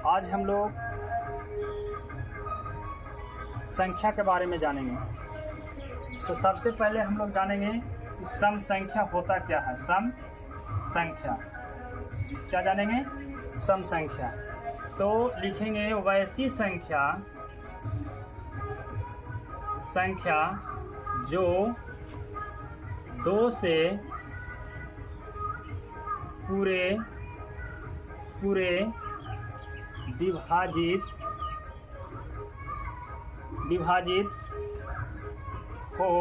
आज हम लोग संख्या के बारे में जानेंगे। तो सबसे पहले हम लोग जानेंगे कि सम संख्या होता क्या है। सम संख्या क्या जानेंगे? सम संख्या। तो लिखेंगे वैसी संख्या जो 2 से पूरे विभाजित हो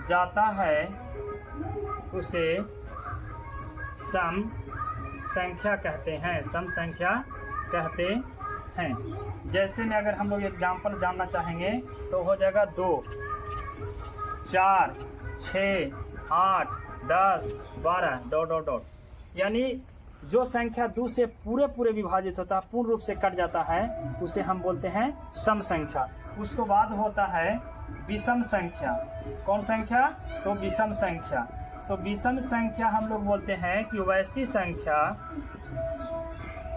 जाता है उसे सम संख्या कहते हैं। सम संख्या कहते हैं। जैसे में अगर हम लोग एग्जाम्पल जानना चाहेंगे तो हो जाएगा 2, 4, 6, 8, 10, 12 ... यानी जो संख्या 2 से पूरे विभाजित होता है, पूर्ण रूप से कट जाता है, उसे हम बोलते हैं सम संख्या। उसके बाद होता है विषम संख्या। कौन संख्या? तो विषम संख्या। तो विषम संख्या हम लोग बोलते हैं कि वैसी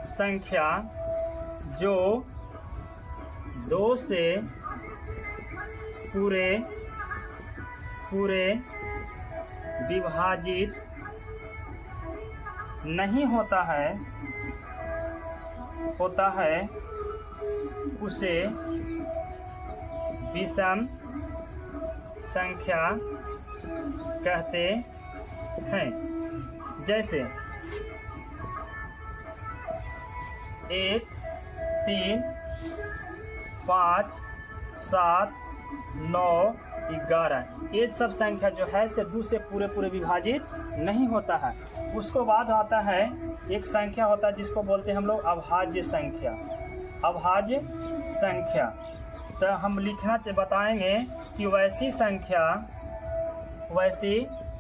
संख्या जो 2 से पूरे विभाजित नहीं होता है उसे विषम संख्या कहते हैं। जैसे 1, 3, 5, 7, 9, 11 ये सब संख्या जो है से 2 से पूरे विभाजित नहीं होता है। उसको बाद आता है एक संख्या होता है जिसको बोलते हैं हम लोग अभाज्य संख्या। अभाज्य संख्या तो हम लिखना बताएंगे कि वैसी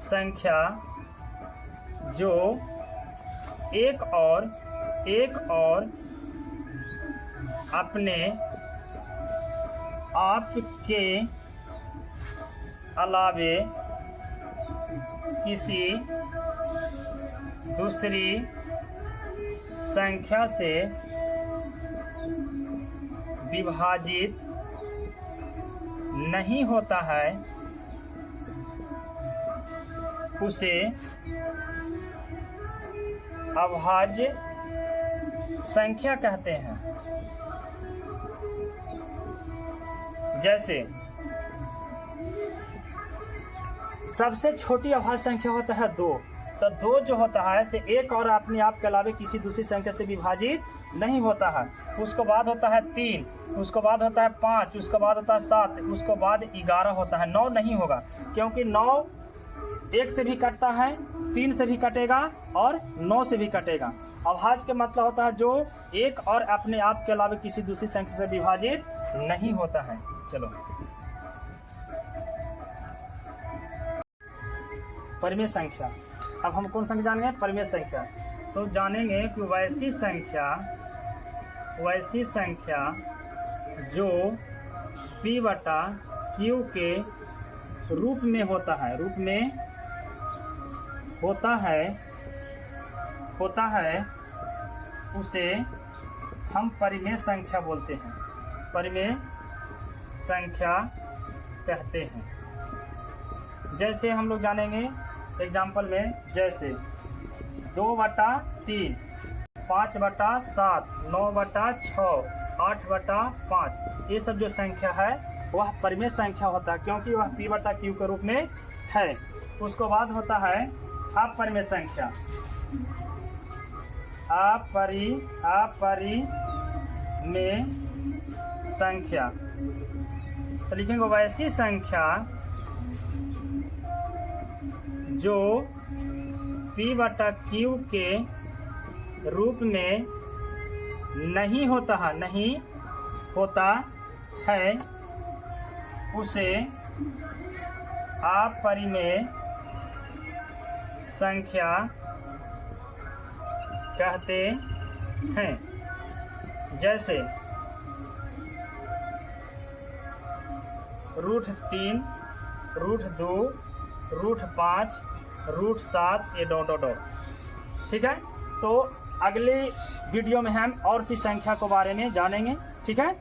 संख्या जो एक और अपने आप के अलावे किसी दूसरी संख्या से विभाजित नहीं होता है उसे अभाज्य संख्या कहते हैं। जैसे सबसे छोटी अभाज्य संख्या होता है 2। तो 2 जो होता है से एक और अपने आप के अलावे किसी दूसरी संख्या से विभाजित नहीं होता है। उसके बाद होता है 3, उसके बाद होता है 5, उसके बाद होता है 7, उसके बाद 11 होता है। 9 नहीं होगा क्योंकि 9 1 से भी कटता है, 3 से भी कटेगा और 9 से भी कटेगा। अभाज्य का मतलब होता है जो एक और अपने आप के अलावा किसी दूसरी संख्या से विभाजित नहीं होता है। चलो परिमेय संख्या। अब हम कौन संख्या जानेंगे? परिमेय संख्या। तो जानेंगे कि वैसी संख्या जो P/Q के रूप में होता है उसे हम परिमेय संख्या बोलते हैं। परिमेय संख्या कहते हैं। जैसे हम लोग जानेंगे एग्जाम्पल में, जैसे 2/3, 5/7, 9/6, 8/5 ये सब जो संख्या है वह परिमेय संख्या होता है क्योंकि वह P/Q के रूप में है। उसके बाद होता है अपरिमेय संख्या। अपरिमेय संख्या तो लिखेंगे वैसी संख्या जो P/Q के रूप में नहीं होता है उसे अपरिमेय संख्या कहते हैं। जैसे √3, √2, √5, √7 ये ... ठीक है। तो अगले वीडियो में हम और सी संख्या के बारे में जानेंगे। ठीक है।